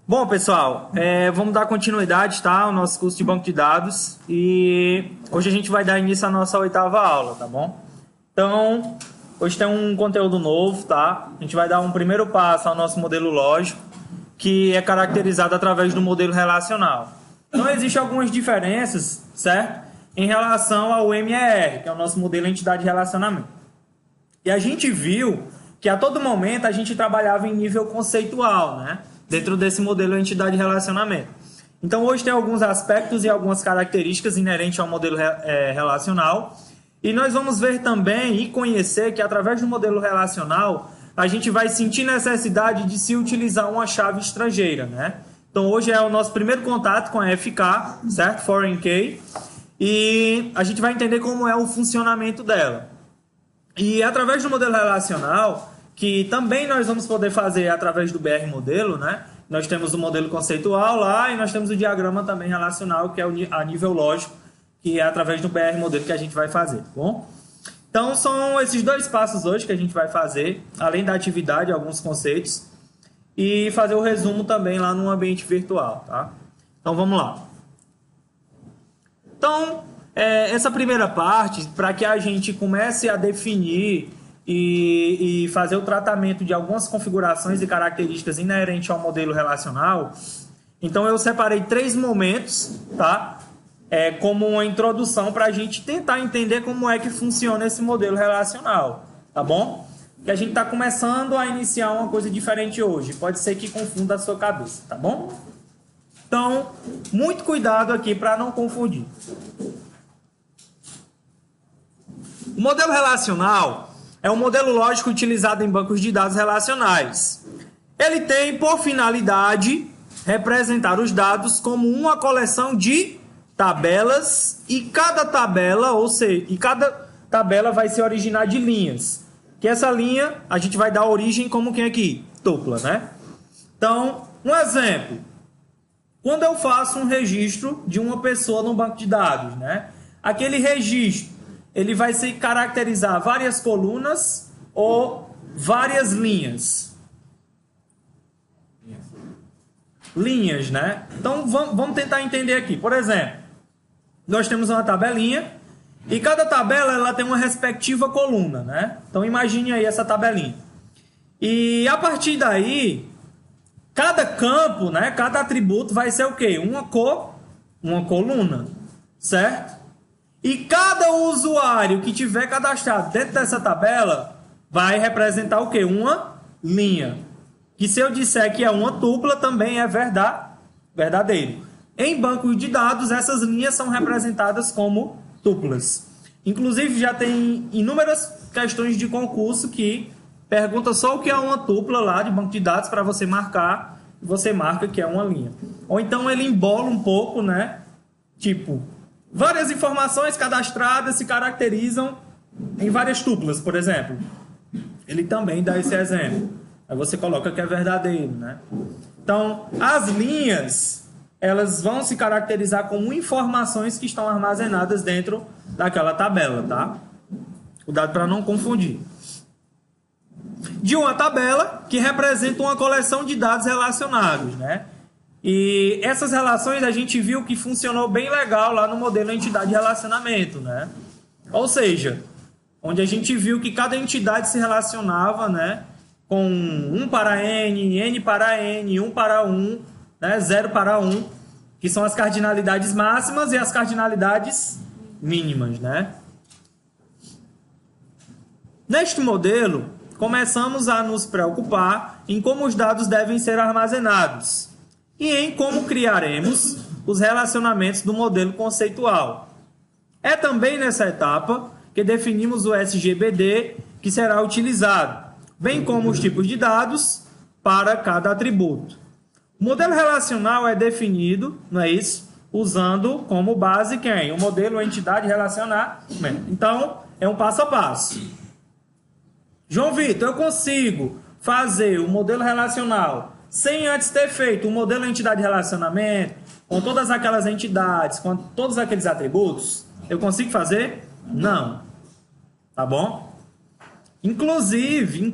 Bom, pessoal, vamos dar continuidade, tá, ao nosso curso de banco de dados e hoje a gente vai dar início à nossa 8ª aula, tá bom? Então, hoje tem um conteúdo novo, tá? A gente vai dar um primeiro passo ao nosso modelo lógico, que é caracterizado através do modelo relacional. Então, existem algumas diferenças, certo? Em relação ao MER, que é o nosso modelo entidade de relacionamento. E a gente viu que a todo momento a gente trabalhava em nível conceitual, né? Dentro desse modelo entidade de relacionamento. Então, hoje tem alguns aspectos e algumas características inerentes ao modelo relacional. E nós vamos ver também e conhecer que, através do modelo relacional, a gente vai sentir necessidade de se utilizar uma chave estrangeira, né? Então, hoje é o nosso primeiro contato com a FK, certo? Foreign Key. E a gente vai entender como é o funcionamento dela. E através do modelo relacional, que também nós vamos poder fazer através do BR modelo, né? Nós temos o modelo conceitual lá e nós temos o diagrama também relacional, que é a nível lógico, que é através do BR modelo que a gente vai fazer, tá bom? Então, são esses dois passos hoje que a gente vai fazer, além da atividade, alguns conceitos, e fazer o resumo também lá no ambiente virtual, tá? Então, vamos lá. Então, essa primeira parte, para que a gente comece a definir e fazer o tratamento de algumas configurações e características inerentes ao modelo relacional, então eu separei 3 momentos, tá? Como uma introdução para a gente tentar entender como é que funciona esse modelo relacional, tá bom? Que a gente está começando a iniciar uma coisa diferente hoje, pode ser que confunda a sua cabeça, tá bom? Então, muito cuidado aqui para não confundir. O modelo relacional é um modelo lógico utilizado em bancos de dados relacionais. Ele tem por finalidade representar os dados como uma coleção de tabelas e cada tabela, cada tabela vai se originar de linhas. Que essa linha a gente vai dar origem como quem aqui? Tupla, né? Então, um exemplo. Quando eu faço um registro de uma pessoa no banco de dados, né? Aquele registro ele vai se caracterizar várias colunas ou várias linhas. Linhas, né? Então, vamos tentar entender aqui. Por exemplo, nós temos uma tabelinha e cada tabela ela tem uma respectiva coluna, né? Então, imagine aí essa tabelinha. E a partir daí, cada campo, né? Cada atributo vai ser o quê? Uma coluna, certo? E cada usuário que tiver cadastrado dentro dessa tabela vai representar o quê? Uma linha. Que se eu disser que é uma tupla, também é verdadeiro. Em bancos de dados, essas linhas são representadas como tuplas. Inclusive, já tem inúmeras questões de concurso que perguntam só o que é uma tupla lá de banco de dados para você marcar. E você marca que é uma linha. Ou então ele embola um pouco, né? Tipo, várias informações cadastradas se caracterizam em várias tuplas, por exemplo. Ele também dá esse exemplo. Aí você coloca que é verdadeiro, né? Então, as linhas, elas vão se caracterizar como informações que estão armazenadas dentro daquela tabela, tá? Cuidado para não confundir. De uma tabela que representa uma coleção de dados relacionados, né? E essas relações a gente viu que funcionou bem legal lá no modelo entidade de relacionamento, né? Ou seja, onde a gente viu que cada entidade se relacionava, né, com 1 para n, n para n, 1 para 1, né, 0 para 1, que são as cardinalidades máximas e as cardinalidades mínimas, né? Neste modelo, começamos a nos preocupar em como os dados devem ser armazenados e em como criaremos os relacionamentos do modelo conceitual. É também nessa etapa que definimos o SGBD que será utilizado, bem como os tipos de dados para cada atributo. O modelo relacional é definido, não é isso? Usando como base quem? O modelo entidade relacionamento. Então, é um passo a passo. João Vitor, eu consigo fazer o modelo relacional sem antes ter feito o modelo entidade de relacionamento, com todas aquelas entidades, com todos aqueles atributos? Eu consigo fazer? Não. Tá bom? Inclusive,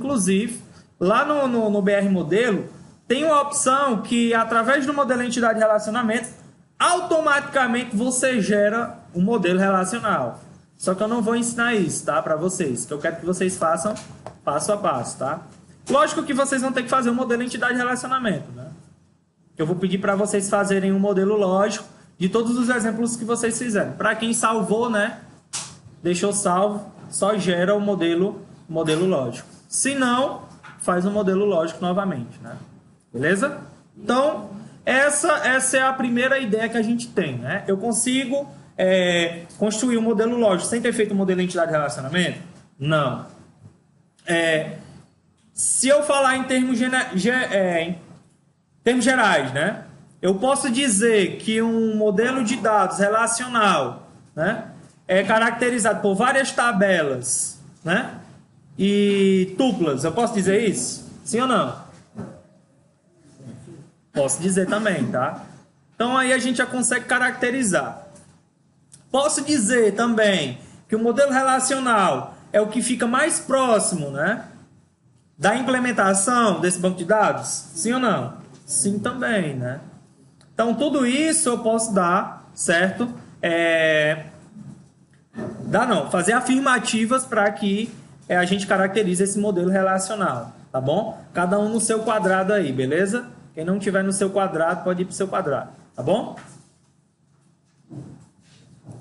lá no BR modelo, tem uma opção que, através do modelo entidade relacionamento, automaticamente você gera um modelo relacional. Só que eu não vou ensinar isso, tá? Para vocês, que eu quero que vocês façam passo a passo, tá? Lógico que vocês vão ter que fazer um modelo entidade relacionamento, né? Eu vou pedir para vocês fazerem um modelo lógico de todos os exemplos que vocês fizerem. Para quem salvou, né? Deixou salvo, só gera o modelo lógico. Se não, faz um modelo lógico novamente, né? Beleza? Então, essa é a primeira ideia que a gente tem, né? Eu consigo construir um modelo lógico sem ter feito um modelo de entidade de relacionamento? Não. Se eu falar em termos gerais, né? Eu posso dizer que um modelo de dados relacional, né, é caracterizado por várias tabelas, né, e tuplas. Eu posso dizer isso? Sim ou não? Posso dizer também, tá? Então aí a gente já consegue caracterizar. Posso dizer também que o modelo relacional é o que fica mais próximo, né, da implementação desse banco de dados? Sim ou não? Sim também, né? Então tudo isso eu posso dar, certo? Fazer afirmativas para que a gente caracterize esse modelo relacional, tá bom? Cada um no seu quadrado aí, beleza? Quem não tiver no seu quadrado pode ir para o seu quadrado, tá bom?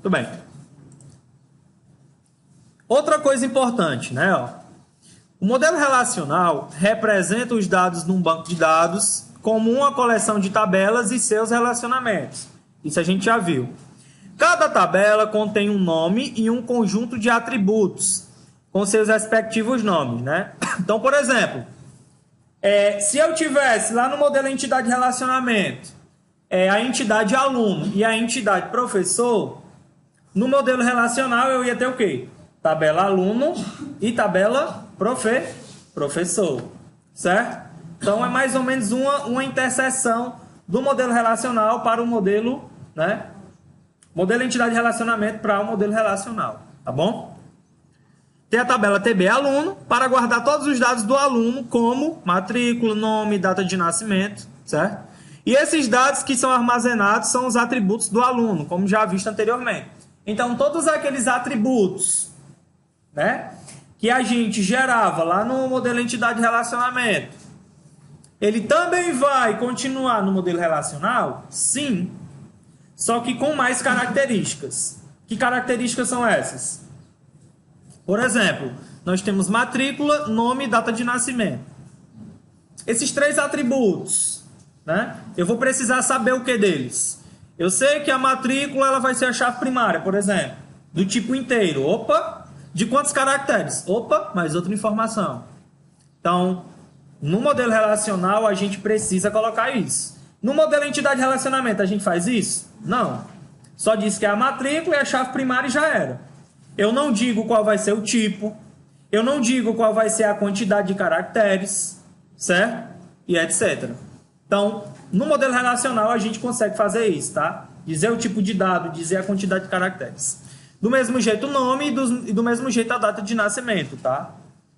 Tudo bem. Outra coisa importante, né? Ó, o modelo relacional representa os dados num banco de dados como uma coleção de tabelas e seus relacionamentos. Isso a gente já viu. Cada tabela contém um nome e um conjunto de atributos com seus respectivos nomes, né? Então, por exemplo, se eu tivesse lá no modelo entidade de relacionamento a entidade aluno e a entidade professor, no modelo relacional eu ia ter o quê? Tabela aluno e tabela professor, certo? Então é mais ou menos uma interseção do modelo relacional para o modelo, né? Modelo entidade de relacionamento para o modelo relacional, tá bom? Tem a tabela TB aluno para guardar todos os dados do aluno, como matrícula, nome, data de nascimento, certo? E esses dados que são armazenados são os atributos do aluno, como já visto anteriormente. Então todos aqueles atributos, né, que a gente gerava lá no modelo entidade de relacionamento, ele também vai continuar no modelo relacional? Sim. Só que com mais características. Que características são essas? Por exemplo, nós temos matrícula, nome e data de nascimento. Esses três atributos, né, eu vou precisar saber o que deles. Eu sei que a matrícula ela vai ser a chave primária, por exemplo, do tipo inteiro. Opa! De quantos caracteres? Opa! Mais outra informação. Então, no modelo relacional, a gente precisa colocar isso. No modelo entidade de relacionamento, a gente faz isso? Não. Só diz que é a matrícula e a chave primária e já era. Eu não digo qual vai ser o tipo. Eu não digo qual vai ser a quantidade de caracteres, certo? E etc. Então, no modelo relacional, a gente consegue fazer isso, tá? Dizer o tipo de dado, dizer a quantidade de caracteres. Do mesmo jeito o nome e do mesmo jeito a data de nascimento, tá?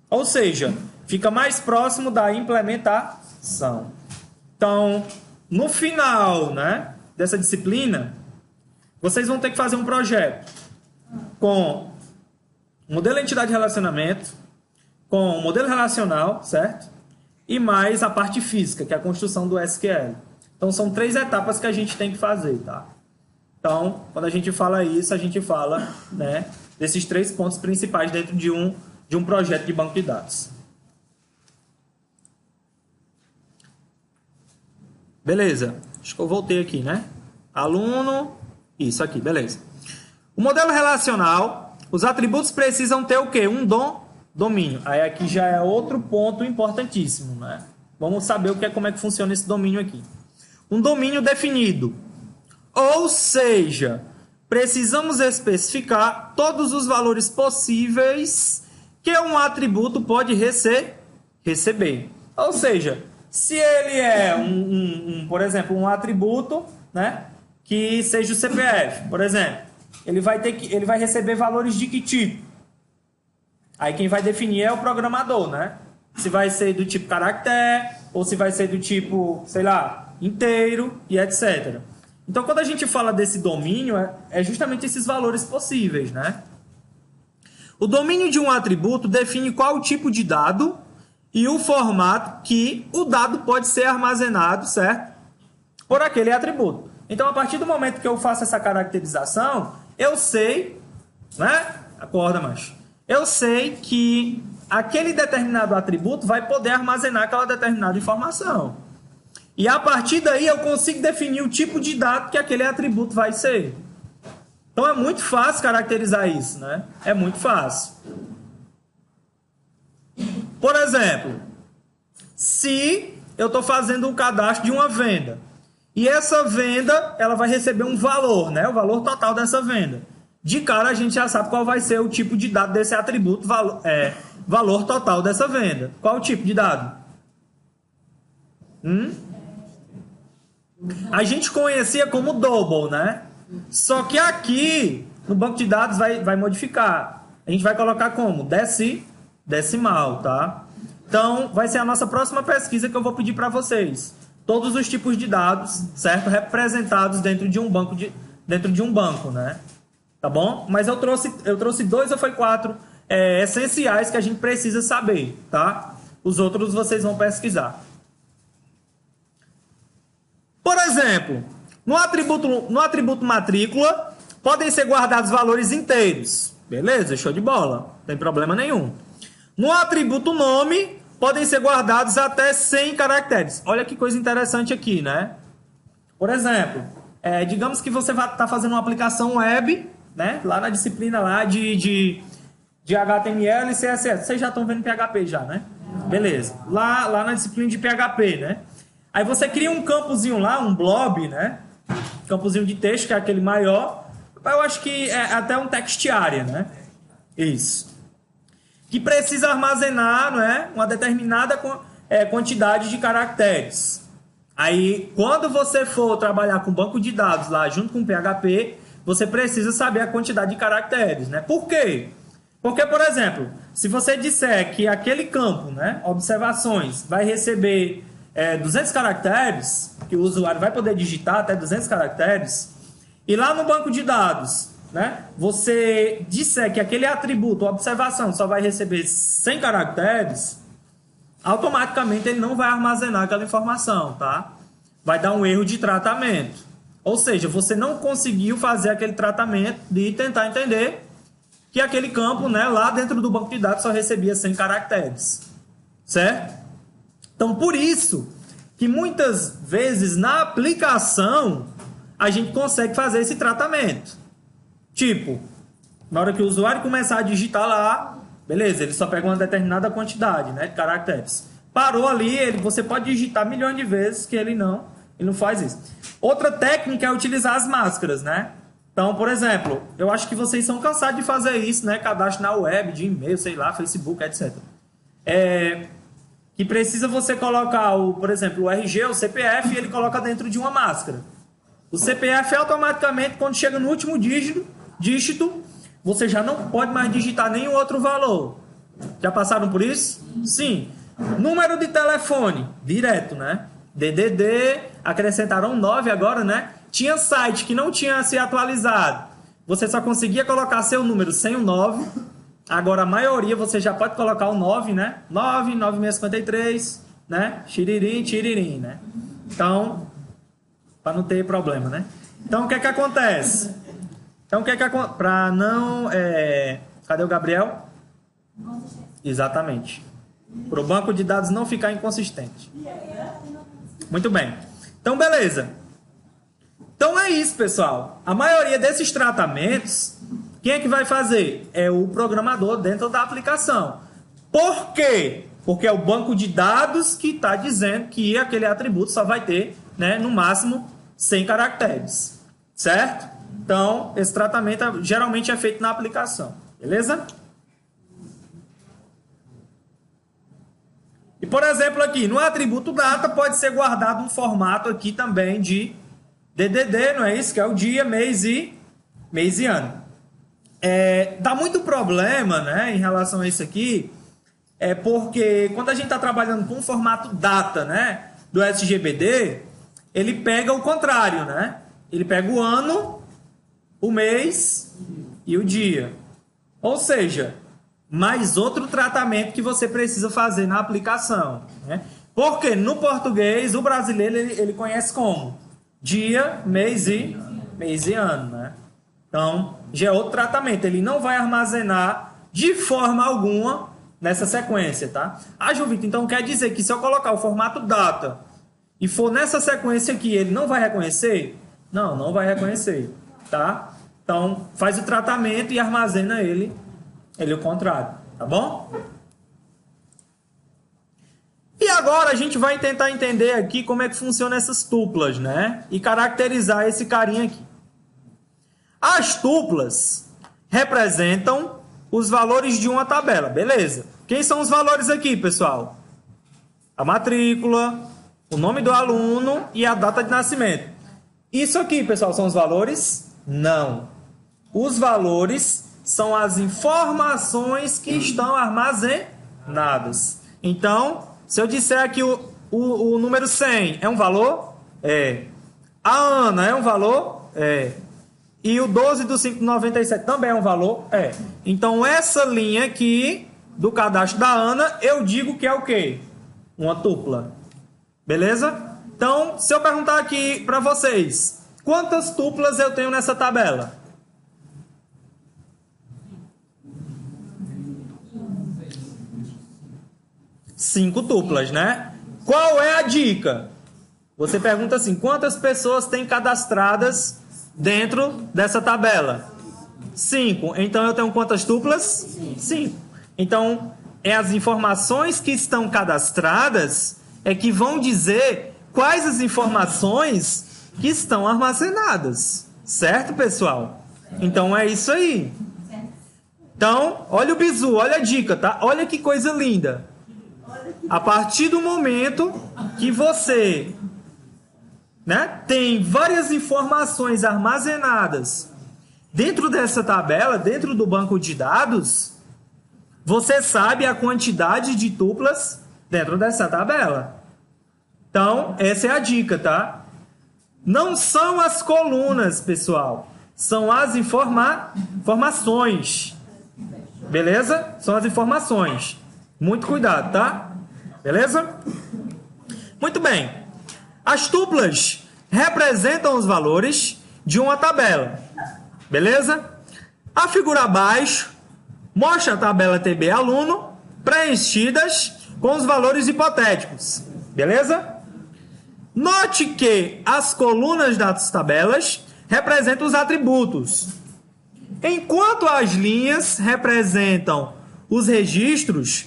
Ou seja, fica mais próximo da implementação. Então, no final, né, dessa disciplina, vocês vão ter que fazer um projeto com modelo de entidade de relacionamento, com modelo relacional, certo? E mais a parte física, que é a construção do SQL. Então, são 3 etapas que a gente tem que fazer, tá? Então, quando a gente fala isso, a gente fala, né, desses 3 pontos principais dentro de um projeto de banco de dados. Beleza. Acho que eu voltei aqui, né? Aluno. Isso aqui, beleza. O modelo relacional, os atributos precisam ter o quê? Um domínio. Aí aqui já é outro ponto importantíssimo, né? Vamos saber como é que funciona esse domínio aqui. Um domínio definido. Ou seja, precisamos especificar todos os valores possíveis que um atributo pode receber. Ou seja, se ele é por exemplo, um atributo, né, que seja o CPF, por exemplo, ele vai receber valores de que tipo? Aí quem vai definir é o programador, né? Se vai ser do tipo caractere ou se vai ser do tipo, sei lá, inteiro e etc. Então, quando a gente fala desse domínio, é justamente esses valores possíveis, né? O domínio de um atributo define qual tipo de dado e o formato que o dado pode ser armazenado, certo? Por aquele atributo. Então, a partir do momento que eu faço essa caracterização, eu sei, né? Acorda, macho. Eu sei que aquele determinado atributo vai poder armazenar aquela determinada informação. E a partir daí eu consigo definir o tipo de dado que aquele atributo vai ser. Então é muito fácil caracterizar isso, né? É muito fácil. Por exemplo, se eu estou fazendo um cadastro de uma venda e essa venda ela vai receber um valor, né? O valor total dessa venda. De cara a gente já sabe qual vai ser o tipo de dado desse atributo, valor total dessa venda. Qual o tipo de dado? A gente conhecia como double, né? Só que aqui, no banco de dados, vai modificar. A gente vai colocar como? Decimal, tá? Então, vai ser a nossa próxima pesquisa que eu vou pedir para vocês. Todos os tipos de dados, certo? Representados dentro de um banco, né? Tá bom? Mas eu trouxe 2 ou foi 4 essenciais que a gente precisa saber, tá? Os outros vocês vão pesquisar. Por exemplo, no atributo matrícula, podem ser guardados valores inteiros. Beleza? Show de bola. Não tem problema nenhum. No atributo nome, podem ser guardados até 100 caracteres. Olha que coisa interessante aqui, né? Por exemplo, digamos que você vai estar fazendo uma aplicação web, né? Lá na disciplina lá de HTML e CSS. Vocês já estão vendo PHP já, né? Beleza. Lá na disciplina de PHP, né? Aí você cria um campozinho lá, um blob, né? Campozinho de texto, que é aquele maior. Eu acho que é até um text area, né? Isso. Que precisa armazenar, não é? Uma determinada quantidade de caracteres. Aí, quando você for trabalhar com banco de dados lá junto com o PHP, você precisa saber a quantidade de caracteres, né? Por quê? Porque, por exemplo, se você disser que aquele campo, né? Observações, vai receber 200 caracteres, que o usuário vai poder digitar até 200 caracteres, e lá no banco de dados, né, você disser que aquele atributo, observação, só vai receber 100 caracteres, automaticamente ele não vai armazenar aquela informação, tá? Vai dar um erro de tratamento. Ou seja, você não conseguiu fazer aquele tratamento de tentar entender que aquele campo, né, lá dentro do banco de dados só recebia 100 caracteres. Certo? Então, por isso que muitas vezes na aplicação a gente consegue fazer esse tratamento. Tipo, na hora que o usuário começar a digitar lá, beleza, ele só pega uma determinada quantidade, né, de caracteres. Parou ali, você pode digitar milhões de vezes que ele não faz isso. Outra técnica é utilizar as máscaras, né? Então, por exemplo, eu acho que vocês são cansados de fazer isso, né? Cadastro na web, de e-mail, sei lá, Facebook, etc. Que precisa você colocar, por exemplo, o RG, o CPF, e ele coloca dentro de uma máscara. O CPF automaticamente, quando chega no último dígito, você já não pode mais digitar nenhum outro valor. Já passaram por isso? Sim. Número de telefone, direto, né? DDD, acrescentaram 9 agora, né? Tinha site que não tinha se atualizado. Você só conseguia colocar seu número sem o 9. Agora a maioria você já pode colocar o 9, né? 9, 9653, né? Xiririm, xiririm, né? Então, para não ter problema, né? Então, o que é que acontece? Para não... Cadê o Gabriel? Exatamente. Para o banco de dados não ficar inconsistente. Muito bem. Então, beleza. Então, é isso, pessoal. A maioria desses tratamentos, quem é que vai fazer? É o programador dentro da aplicação. Por quê? Porque é o banco de dados que está dizendo que aquele atributo só vai ter, né, no máximo 100 caracteres. Certo? Então, esse tratamento geralmente é feito na aplicação. Beleza? E, por exemplo, aqui, no atributo data, pode ser guardado um formato aqui também de DDD, não é isso? Que é o dia, mês e ano. Dá muito problema, né, em relação a isso aqui, é porque quando a gente está trabalhando com o formato data, né, do SGBD, ele pega o contrário, né? Ele pega o ano, o mês e o dia. Ou seja, mais outro tratamento que você precisa fazer na aplicação, né? Porque no português, o brasileiro ele conhece como dia, mês e ano, né? Então, já é outro tratamento. Ele não vai armazenar de forma alguma nessa sequência, tá? Ah, João Vitor, então quer dizer que se eu colocar o formato data e for nessa sequência aqui, ele não vai reconhecer? Não, não vai reconhecer, tá? Então, faz o tratamento e armazena ele o contrário, tá bom? E agora a gente vai tentar entender aqui como é que funcionam essas tuplas, né? E caracterizar esse carinha aqui. As tuplas representam os valores de uma tabela, beleza? Quem são os valores aqui, pessoal? A matrícula, o nome do aluno e a data de nascimento. Isso aqui, pessoal, são os valores? Não. Os valores são as informações que estão armazenadas. Então, se eu disser aqui o número 100 é um valor? É. A Ana é um valor? É. E o 12 do 597 também é um valor? É. Então, essa linha aqui do cadastro da Ana, eu digo que é o quê? Uma tupla. Beleza? Então, se eu perguntar aqui para vocês, quantas tuplas eu tenho nessa tabela? 5 tuplas, né? Qual é a dica? Você pergunta assim, quantas pessoas tem cadastradas dentro dessa tabela? 5. Então, eu tenho quantas tuplas? 5. Então, é as informações que estão cadastradas é que vão dizer quais as informações que estão armazenadas. Certo, pessoal? Então, é isso aí. Então, olha o bizu, olha a dica, tá? Olha que coisa linda. A partir do momento que você, né, tem várias informações armazenadas dentro dessa tabela, dentro do banco de dados, você sabe a quantidade de tuplas dentro dessa tabela. Então, essa é a dica, tá? Não são as colunas, pessoal. São as informações. Beleza? São as informações. Muito cuidado, tá? Beleza? Muito bem. As tuplas representam os valores de uma tabela. Beleza? A figura abaixo mostra a tabela TB aluno preenchidas com os valores hipotéticos. Beleza? Note que as colunas das tabelas representam os atributos, enquanto as linhas representam os registros,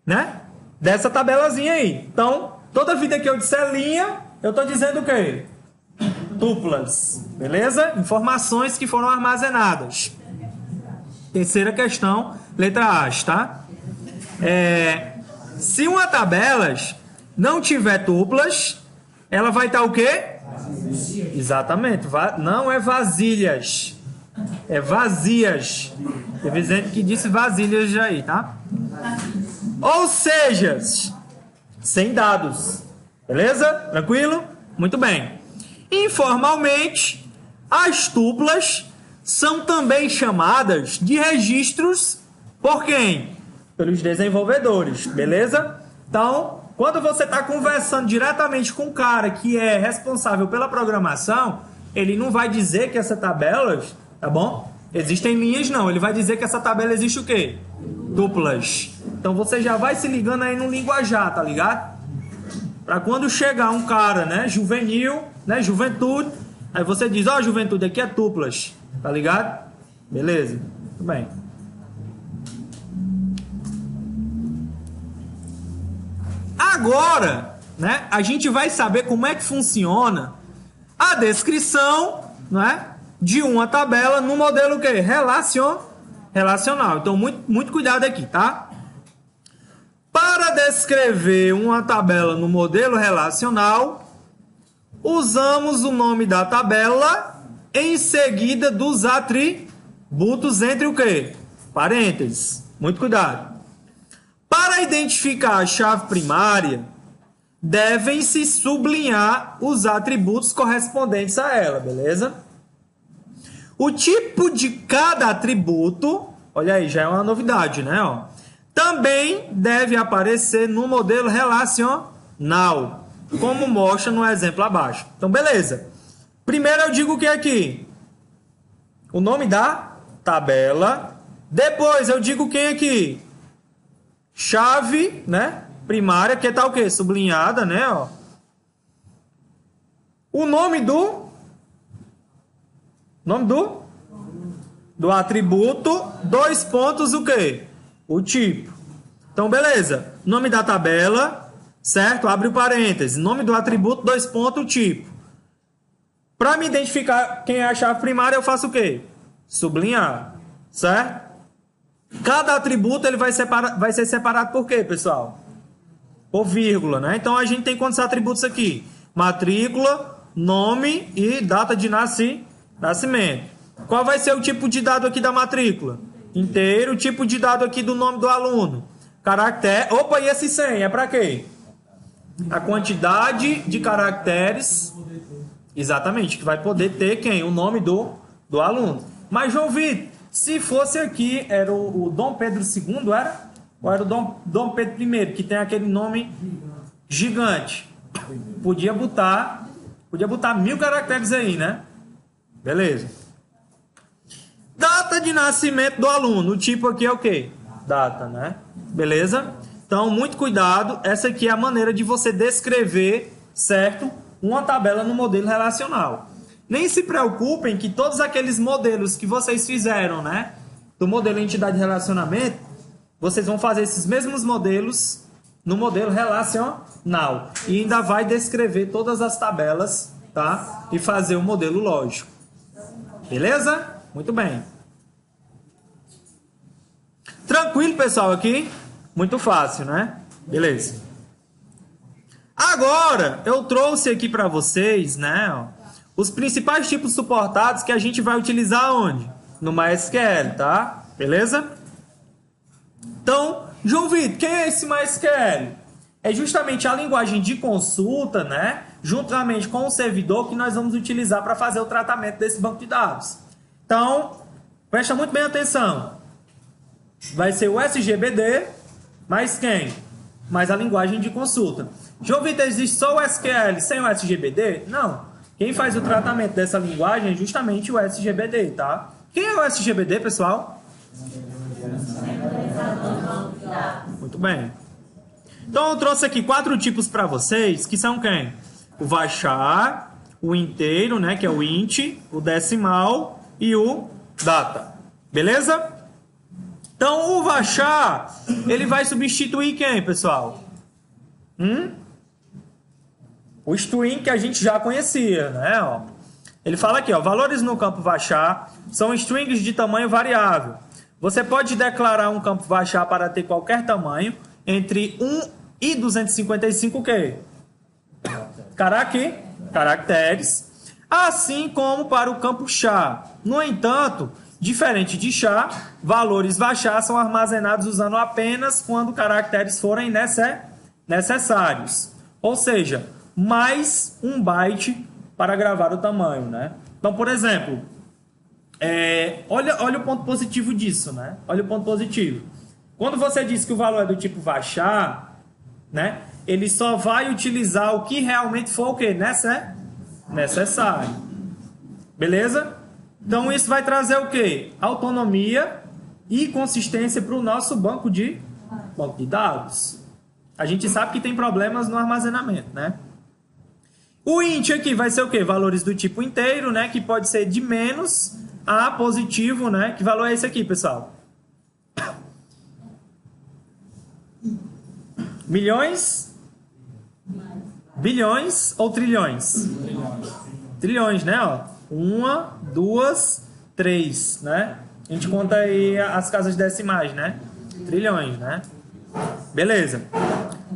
né, dessa tabelazinha aí. Então, toda vida que eu disser linha, eu estou dizendo o quê? Tuplas. Beleza? Informações que foram armazenadas. Terceira questão, letra A, tá? Se uma tabela não tiver tuplas, ela vai estar o quê? Exatamente. Não é vasilhas. É vazias. Teve gente que disse vasilhas aí, tá? Ou seja, sem dados. Beleza? Tranquilo? Muito bem. Informalmente, as tuplas são também chamadas de registros por quem? Pelos desenvolvedores. Beleza? Então, quando você está conversando diretamente com o cara que é responsável pela programação, ele não vai dizer que essa tabela, tá bom? Existem linhas, não. Ele vai dizer que essa tabela existe o quê? Tuplas. Então você já vai se ligando aí no linguajar, tá ligado? Para quando chegar um cara, né, juvenil, né, juventude, aí você diz, ó, juventude, aqui é tuplas, tá ligado? Beleza, tudo bem. Agora, né, a gente vai saber como é que funciona a descrição, né, de uma tabela no modelo o quê? Relacional. Então, muito cuidado aqui, tá? Para descrever uma tabela no modelo relacional, usamos o nome da tabela em seguida dos atributos entre o quê? Parênteses. Muito cuidado. Para identificar a chave primária, devem-se sublinhar os atributos correspondentes a ela, beleza? O tipo de cada atributo, olha aí, já é uma novidade, né? Ó, também deve aparecer no modelo relacional, como mostra no exemplo abaixo. Então, beleza. Primeiro eu digo o que aqui? O nome da tabela. Depois eu digo quem aqui? Chave, né? Primária, que tá o quê? Sublinhada, né? Ó. O nome do atributo, 2 pontos, o quê? O tipo. Então, beleza. Nome da tabela, certo? Abre o parênteses. Nome do atributo, 2 pontos, o tipo. Para me identificar quem é a chave primária, eu faço o quê? Sublinhar, certo? Cada atributo ele vai ser separado por quê, pessoal? Por vírgula, né? Então, a gente tem quantos atributos aqui? Matrícula, nome e data de nascimento. Qual vai ser o tipo de dado aqui da matrícula? Inteiro. O tipo de dado aqui do nome do aluno? Caractere. Opa, e esse 100? É para quê? A quantidade de caracteres. Exatamente, que vai poder ter quem? O nome do aluno. Mas, João Vitor, se fosse aqui, era o Dom Pedro II, era? Ou era o Dom Pedro I, que tem aquele nome gigante? Podia botar 1000 caracteres aí, né? Beleza. Data de nascimento do aluno. O tipo aqui é o quê? Data, né? Beleza? Então, muito cuidado. Essa aqui é a maneira de você descrever, certo? Uma tabela no modelo relacional. Nem se preocupem que todos aqueles modelos que vocês fizeram, né? Do modelo entidade de relacionamento, vocês vão fazer esses mesmos modelos no modelo relacional. E ainda vai descrever todas as tabelas, tá? E fazer o modelo lógico. Beleza? Muito bem. Tranquilo, pessoal, aqui? Muito fácil, né? Beleza. Agora, eu trouxe aqui para vocês, né, ó, os principais tipos suportados que a gente vai utilizar onde? No MySQL, tá? Beleza? Então, João Vitor, quem é esse MySQL? É justamente a linguagem de consulta, né? Juntamente com o servidor que nós vamos utilizar para fazer o tratamento desse banco de dados. Então, presta muito bem atenção. Vai ser o SGBD, mais quem? Mais a linguagem de consulta. João Vitor, existe só o SQL sem o SGBD? Não. Quem faz o tratamento dessa linguagem é justamente o SGBD, tá? Quem é o SGBD, pessoal? Muito bem. Então, eu trouxe aqui 4 tipos para vocês, que são quem? O varchar, o inteiro, né, que é o int, o decimal e o data. Beleza? Então, o varchar, ele vai substituir quem, pessoal? O string que a gente já conhecia, né? Ó. Ele fala aqui, ó, valores no campo varchar são strings de tamanho variável. Você pode declarar um campo varchar para ter qualquer tamanho entre 1 e 255 o quê? Caracteres, assim como para o campo char. No entanto, diferente de char, valores varchar são armazenados usando apenas quando caracteres forem necessários. Ou seja, mais 1 byte para gravar o tamanho, né? Então, por exemplo, olha o ponto positivo disso, né? Olha o ponto positivo. Quando você diz que o valor é do tipo varchar, né? Ele só vai utilizar o que realmente for o quê? Necessário. Beleza? Então, isso vai trazer o quê? Autonomia e consistência para o nosso banco de dados. A gente sabe que tem problemas no armazenamento, né? O int aqui vai ser o quê? Valores do tipo inteiro, né? Que pode ser de menos a positivo, né? Que valor é esse aqui, pessoal? Milhões? Bilhões ou trilhões? Trilhões, né? Ó, 1, 2, 3, né? A gente conta aí as casas decimais, né? Trilhões, né? Beleza.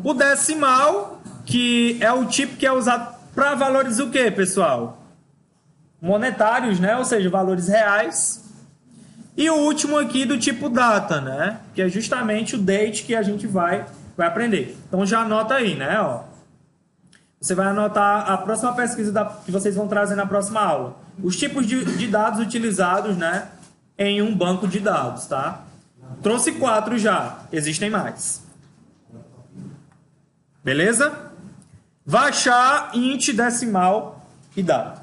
O decimal, que é o tipo que é usado para valores o quê, pessoal? Monetários, né? Ou seja, valores reais. E o último aqui do tipo data, né? Que é justamente o date que a gente vai aprender. Então já anota aí, né? Ó. Você vai anotar a próxima pesquisa que vocês vão trazer na próxima aula. Os tipos de dados utilizados, né, em um banco de dados, tá? Trouxe 4 já, existem mais. Beleza? Vai achar int, decimal e data.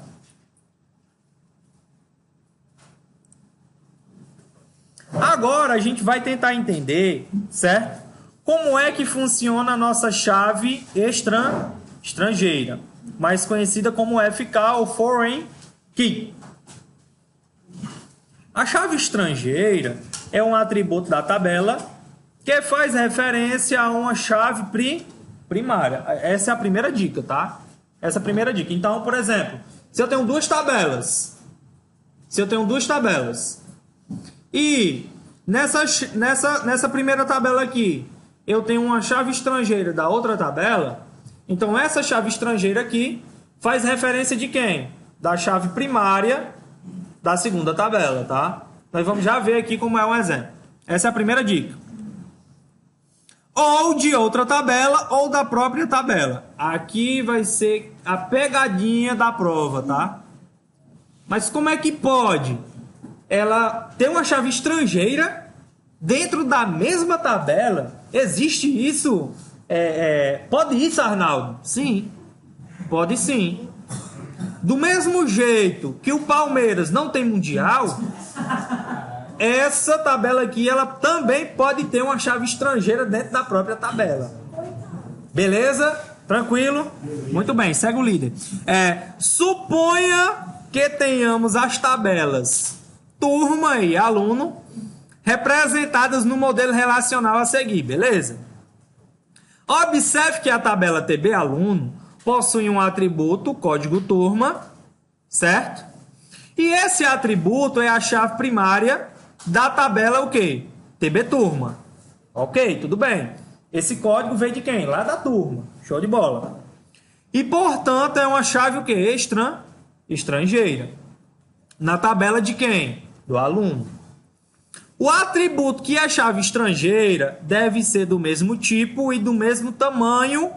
Agora a gente vai tentar entender, certo? Como é que funciona a nossa chave estrangeira, mais conhecida como FK ou Foreign Key. A chave estrangeira é um atributo da tabela que faz referência a uma chave primária. Essa é a primeira dica, tá? Essa é a primeira dica. Então, por exemplo, se eu tenho duas tabelas, e nessa primeira tabela aqui, eu tenho uma chave estrangeira da outra tabela, então essa chave estrangeira aqui faz referência de quem? Da chave primária da segunda tabela, tá? Nós vamos já ver aqui como é um exemplo. Essa é a primeira dica. Ou de outra tabela ou da própria tabela. Aqui vai ser a pegadinha da prova, tá? Mas como é que pode ela ter uma chave estrangeira dentro da mesma tabela? Existe isso? Pode isso, Arnaldo? Sim, pode sim. Do mesmo jeito que o Palmeiras não tem mundial, essa tabela aqui ela também pode ter uma chave estrangeira dentro da própria tabela. Beleza? Tranquilo? Muito bem, segue o líder. Suponha que tenhamos as tabelas turma e aluno representadas no modelo relacional a seguir, beleza? Observe que a tabela TB aluno possui um atributo, código turma, certo? E esse atributo é a chave primária da tabela o quê? TB turma. Ok, tudo bem. Esse código veio de quem? Lá da turma. Show de bola. E, portanto, é uma chave o quê? Estrangeira. Na tabela de quem? Do aluno. O atributo que é a chave estrangeira deve ser do mesmo tipo e do mesmo tamanho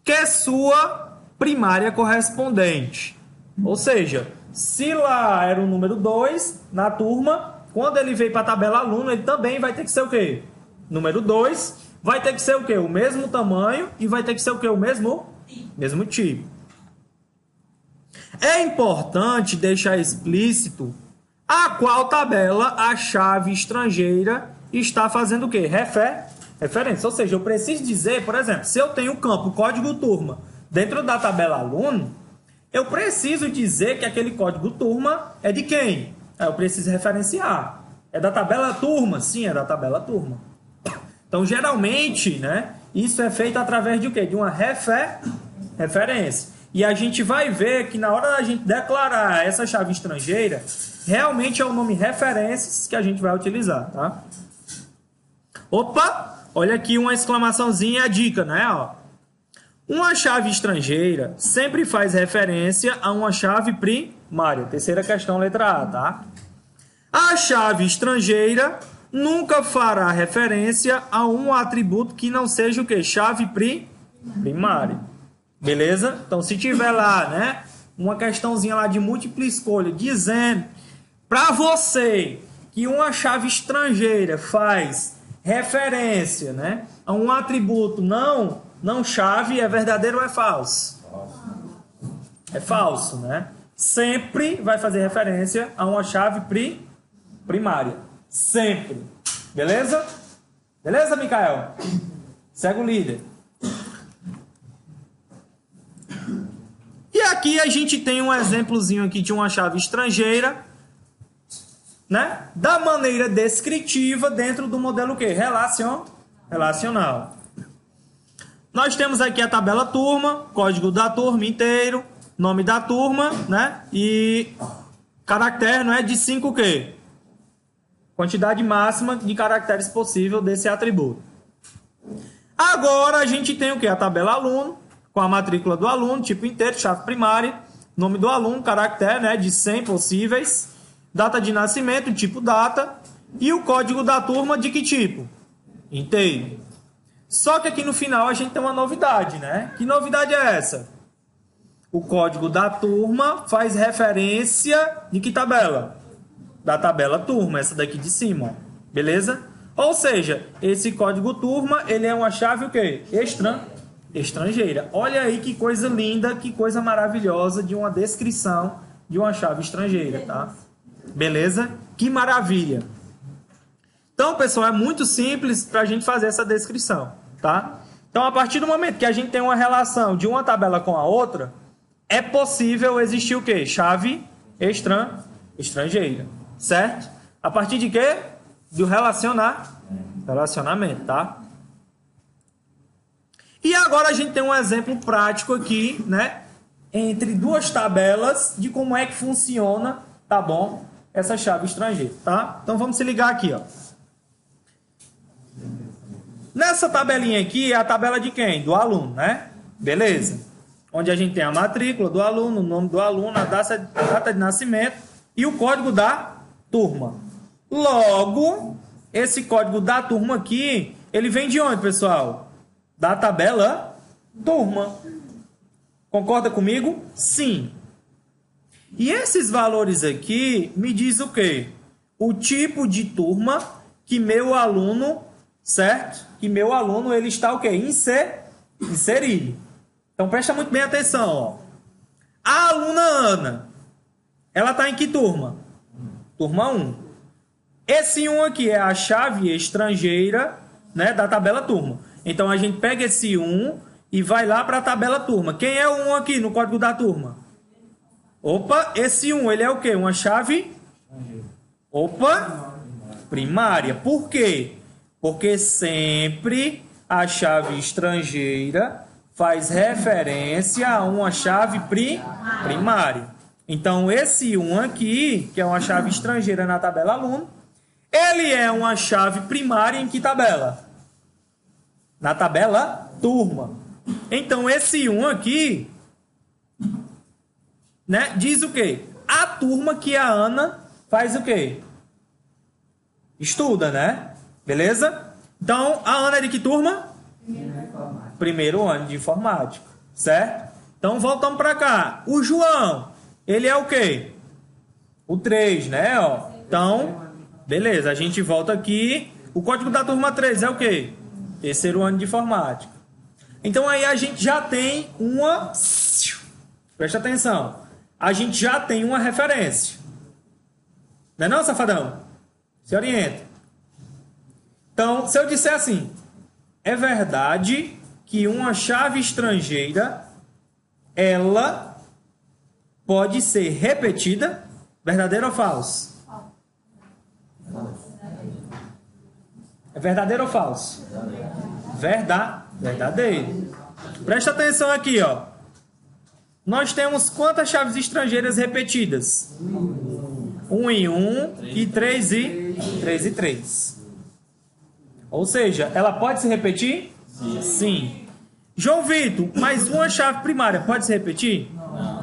que sua primária correspondente. Ou seja, se lá era o número 2 na turma, quando ele veio para a tabela aluno, ele também vai ter que ser o quê? Número 2, vai ter que ser o quê? O mesmo tamanho e vai ter que ser o quê? O mesmo tipo. É importante deixar explícito a qual tabela a chave estrangeira está fazendo o quê? Referência. Ou seja, eu preciso dizer, por exemplo, se eu tenho o campo código turma dentro da tabela aluno, eu preciso dizer que aquele código turma é de quem? Eu preciso referenciar. É da tabela turma? Sim, é da tabela turma. Então, geralmente, né, isso é feito através de o quê? De uma referência. E a gente vai ver que na hora da gente declarar essa chave estrangeira, realmente é o nome referências que a gente vai utilizar, tá? Opa! Olha aqui uma exclamaçãozinha, a dica, né? Ó. Uma chave estrangeira sempre faz referência a uma chave primária. Terceira questão, letra A, tá? A chave estrangeira nunca fará referência a um atributo que não seja o quê? Chave primária. Beleza? Então, se tiver lá, né, uma questãozinha lá de múltipla escolha dizendo para você que uma chave estrangeira faz referência, né, a um atributo não chave, é verdadeiro ou é falso? É falso, né? Sempre vai fazer referência a uma chave primária. Sempre. Beleza? Beleza, Micael? Segue o líder. E aqui a gente tem um exemplozinho aqui de uma chave estrangeira, né? Da maneira descritiva dentro do modelo o quê? Relacional. Nós temos aqui a tabela turma, código da turma inteiro, nome da turma, né? E caractere, não é, de 5 o quê? Quantidade máxima de caracteres possível desse atributo. Agora a gente tem o quê? A tabela aluno, com a matrícula do aluno, tipo inteiro, chave primária, nome do aluno, caractere, né, de 100 possíveis, data de nascimento, tipo data, e o código da turma de que tipo? Inteiro. Só que aqui no final a gente tem uma novidade, né? Que novidade é essa? O código da turma faz referência de que tabela? Da tabela turma, essa daqui de cima, beleza? Ou seja, esse código turma, ele é uma chave o quê? Estrangeira. Olha aí que coisa linda, que coisa maravilhosa de uma descrição de uma chave estrangeira, tá? Beleza? Que maravilha. Então, pessoal, é muito simples para a gente fazer essa descrição, tá? Então, a partir do momento que a gente tem uma relação de uma tabela com a outra, é possível existir o quê? Chave estrangeira, certo? A partir de quê? Do relacionamento, tá? E agora a gente tem um exemplo prático aqui, né? Entre duas tabelas de como é que funciona, tá bom? Essa chave estrangeira, tá? Então vamos se ligar aqui, ó. Nessa tabelinha aqui é a tabela de quem? Do aluno, né? Beleza. Onde a gente tem a matrícula do aluno, o nome do aluno, a data de nascimento e o código da turma. Logo, esse código da turma aqui, ele vem de onde, pessoal? Da tabela turma. Concorda comigo? Sim. E esses valores aqui me diz o quê? O tipo de turma que meu aluno, certo? Que meu aluno ele está o quê? Inserido. Então presta muito bem atenção, ó. A aluna Ana, ela está em que turma? Turma 1. Esse 1 aqui é a chave estrangeira, né, da tabela turma. Então a gente pega esse 1 e vai lá para a tabela turma. Quem é o 1 aqui no código da turma? Opa, esse 1 ele é o quê? Uma chave? Opa, primária. Por quê? Porque sempre a chave estrangeira faz referência a uma chave primária. Então, esse 1 aqui, que é uma chave estrangeira na tabela aluno, ele é uma chave primária em que tabela? Na tabela turma. Então, esse 1 aqui, né, diz o quê? A turma que a Ana faz o quê? Estuda, né? Beleza? Então, a Ana é de que turma? Primeiro ano de informática, certo? Então, voltamos para cá. O João, ele é o quê? O 3, né? Ó. Então, beleza, a gente volta aqui. O código da turma 3 é o quê? Terceiro ano de informática. Então, aí a gente já tem uma... Presta atenção. A gente já tem uma referência. Não é não, safadão? Se orienta. Então, se eu disser assim, é verdade que uma chave estrangeira, ela pode ser repetida? Verdadeiro ou falso? É verdadeiro ou falso? Verdadeiro. Presta atenção aqui, ó. Nós temos quantas chaves estrangeiras repetidas? 1 em 1 e 3 e 3. Ou seja, ela pode se repetir? Sim. João Vitor, mas uma chave primária pode se repetir?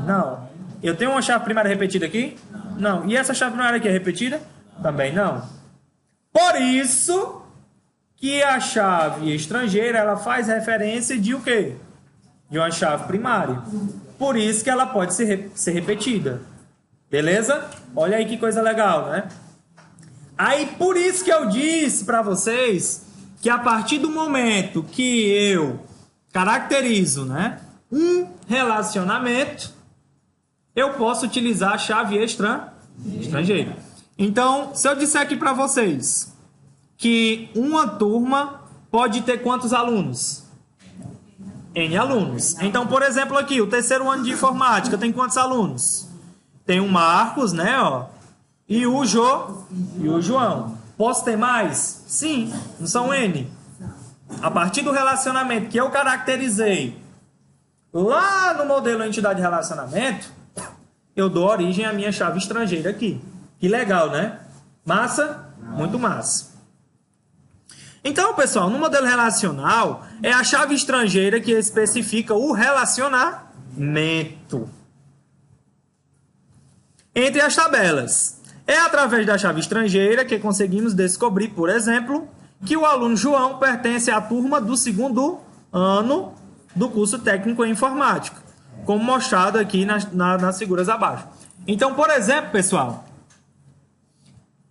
Não. Eu tenho uma chave primária repetida aqui? Não. E essa chave primária aqui é repetida? Também não. Por isso que a chave estrangeira ela faz referência de o quê? De uma chave primária. Por isso que ela pode ser repetida. Beleza? Olha aí que coisa legal, né? Aí, por isso que eu disse para vocês que a partir do momento que eu caracterizo, né, um relacionamento, eu posso utilizar a chave estrangeira. Então, se eu disser aqui para vocês que uma turma pode ter quantos alunos? N alunos. Então, por exemplo, aqui, o terceiro ano de informática tem quantos alunos? Tem o Marcos, né, ó, e o João. Posso ter mais? Sim, não são N. A partir do relacionamento que eu caracterizei lá no modelo entidade de relacionamento, eu dou origem à minha chave estrangeira aqui. Que legal, né? Massa? Muito massa. Então, pessoal, no modelo relacional, é a chave estrangeira que especifica o relacionamento entre as tabelas. É através da chave estrangeira que conseguimos descobrir, por exemplo, que o aluno João pertence à turma do segundo ano do curso técnico em informática, como mostrado aqui nas figuras abaixo. Então, por exemplo, pessoal,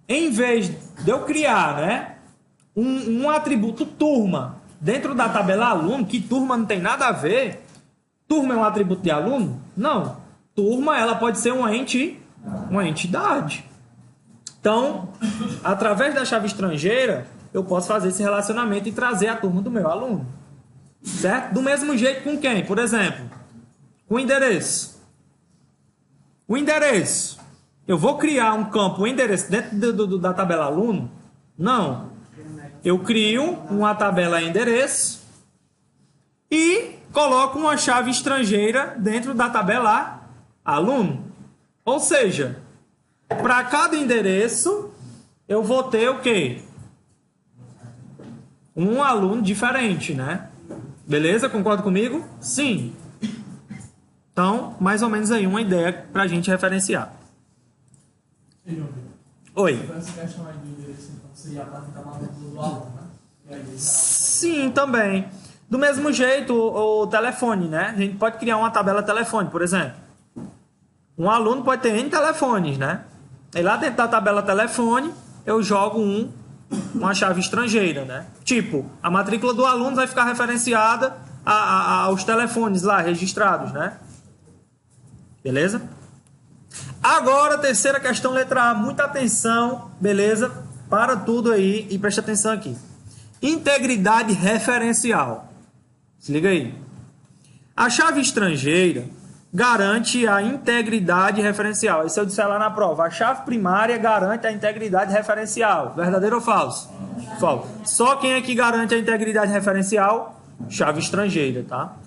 em vez de eu criar, né, um atributo turma dentro da tabela aluno, que turma não tem nada a ver, turma é um atributo de aluno? Não. Turma, ela pode ser uma entidade. Então, através da chave estrangeira, eu posso fazer esse relacionamento e trazer a turma do meu aluno. Certo? Do mesmo jeito com quem? Por exemplo, com o endereço. O endereço. Eu vou criar um campo endereço dentro da tabela aluno? Não. Eu crio uma tabela endereço e coloco uma chave estrangeira dentro da tabela aluno. Ou seja, para cada endereço, eu vou ter o quê? Um aluno diferente, né? Beleza? Concorda comigo? Sim. Então, mais ou menos aí uma ideia para a gente referenciar. Oi. Sim, também. Do mesmo jeito, o telefone, né? A gente pode criar uma tabela telefone, por exemplo. Um aluno pode ter N telefones, né? E lá dentro da tabela telefone, eu jogo uma chave estrangeira, né? Tipo, a matrícula do aluno vai ficar referenciada aos telefones lá registrados, né? Beleza? Agora, terceira questão, letra A. Muita atenção, beleza? Para tudo aí e preste atenção aqui. Integridade referencial. Se liga aí. A chave estrangeira garante a integridade referencial. Isso eu disser lá na prova. A chave primária garante a integridade referencial. Verdadeiro ou falso? Falso. Só quem é que garante a integridade referencial? Chave estrangeira, tá?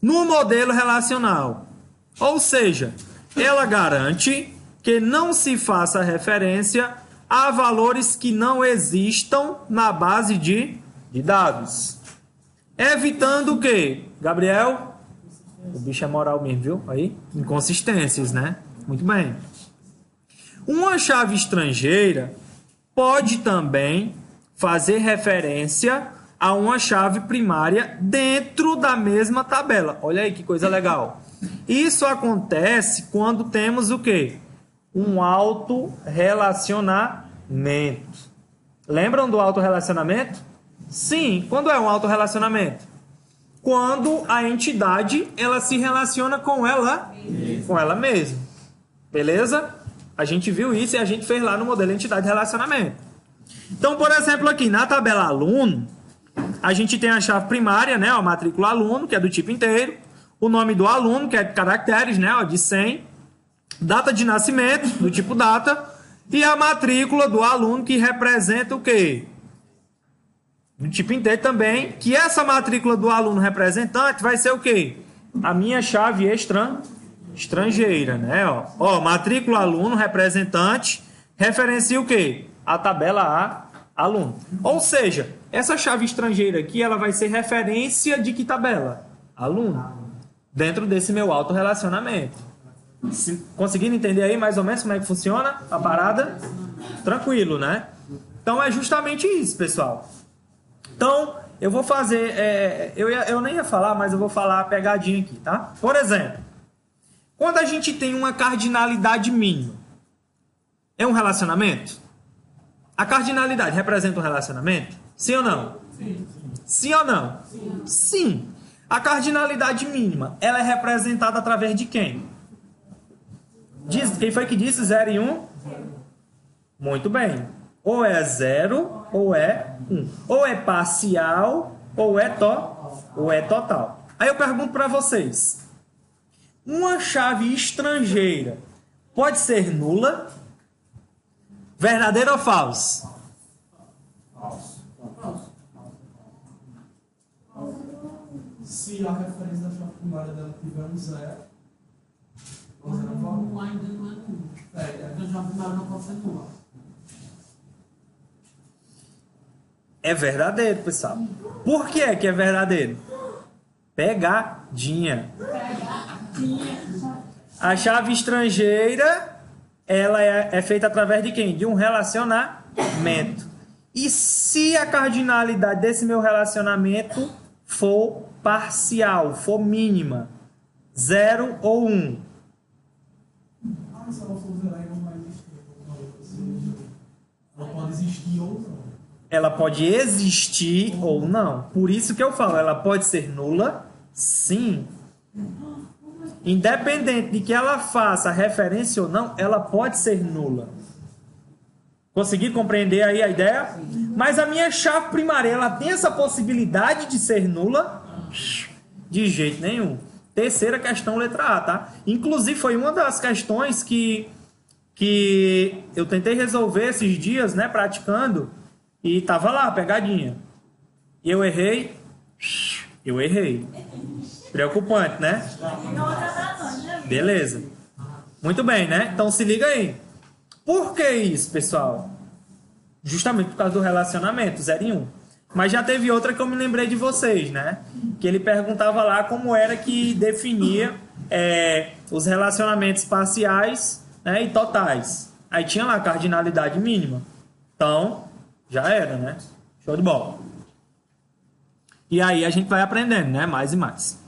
No modelo relacional. Ou seja, ela garante que não se faça referência a valores que não existam na base de dados. Evitando o quê? Gabriel? O bicho é moral mesmo, viu? Aí, inconsistências, né? Muito bem. Uma chave estrangeira pode também fazer referência a uma chave primária dentro da mesma tabela. Olha aí que coisa legal. Isso acontece quando temos o quê? Um autorrelacionamento. Lembram do autorrelacionamento? Sim. Quando é um autorrelacionamento? Quando a entidade ela se relaciona com ela mesma. Beleza? A gente viu isso e a gente fez lá no modelo entidade de relacionamento. Então, por exemplo, aqui na tabela aluno, a gente tem a chave primária, né, a matrícula aluno, que é do tipo inteiro, o nome do aluno, que é de caracteres, né, ó, de 100, data de nascimento, do tipo data, e a matrícula do aluno, que representa o quê? Do tipo inteiro também, que essa matrícula do aluno representante vai ser o quê? A minha chave estrangeira, né? Ó, matrícula aluno representante referencia o quê? A tabela A aluno. Ou seja, essa chave estrangeira aqui, ela vai ser referência de que tabela? Aluno. Dentro desse meu autorrelacionamento. Conseguindo entender aí mais ou menos como é que funciona a parada? Tranquilo, né? Então é justamente isso, pessoal. Então, eu vou fazer... eu nem ia falar, mas eu vou falar a pegadinha aqui, tá? Por exemplo, quando a gente tem uma cardinalidade mínima, é um relacionamento? A cardinalidade representa um relacionamento? Sim ou não? Sim. Sim ou não? Sim. Sim. A cardinalidade mínima, ela é representada através de quem? Quem foi que disse 0 e 1? Muito bem. Ou é 0 ou é 1. Ou é parcial ou é total. Aí eu pergunto para vocês. Uma chave estrangeira pode ser nula? Verdadeiro ou falso? Falso. Se a referência da chave primária dela tiver um 0, ainda não é nula. A chave primária não pode ser nula. É verdadeiro, pessoal. Por que é verdadeiro? Pegadinha. A chave estrangeira ela é feita através de quem? De um relacionamento. E se a cardinalidade desse meu relacionamento for parcial, for mínima, 0 ou 1? Se ela for zerar, não vai existir. Ela pode existir ou não. Ela pode existir ou não. Por isso que eu falo, ela pode ser nula? Sim. Independente de que ela faça referência ou não, ela pode ser nula. Consegui compreender aí a ideia? Mas a minha chave primária, ela tem essa possibilidade de ser nula? De jeito nenhum. Terceira questão, letra A, tá? Inclusive, foi uma das questões que eu tentei resolver esses dias, né, praticando, e tava lá, pegadinha. E eu errei. Eu errei. Preocupante, né? Beleza. Muito bem, né? Então se liga aí. Por que isso, pessoal? Justamente por causa do relacionamento, 0 e 1. Mas já teve outra que eu me lembrei de vocês, né? Que ele perguntava lá como era que definia os relacionamentos parciais, né, e totais. Aí tinha lá a cardinalidade mínima. Então, já era, né? Show de bola. E aí a gente vai aprendendo, né? Mais e mais.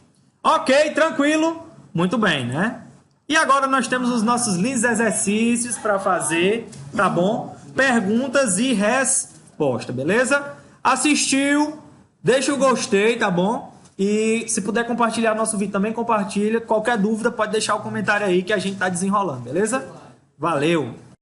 Ok, tranquilo. Muito bem, né? E agora nós temos os nossos lindos exercícios para fazer, tá bom? Perguntas e resposta, beleza? Assistiu, deixa o gostei, tá bom? E se puder compartilhar nosso vídeo também, compartilha. Qualquer dúvida pode deixar o comentário aí que a gente tá desenrolando, beleza? Valeu!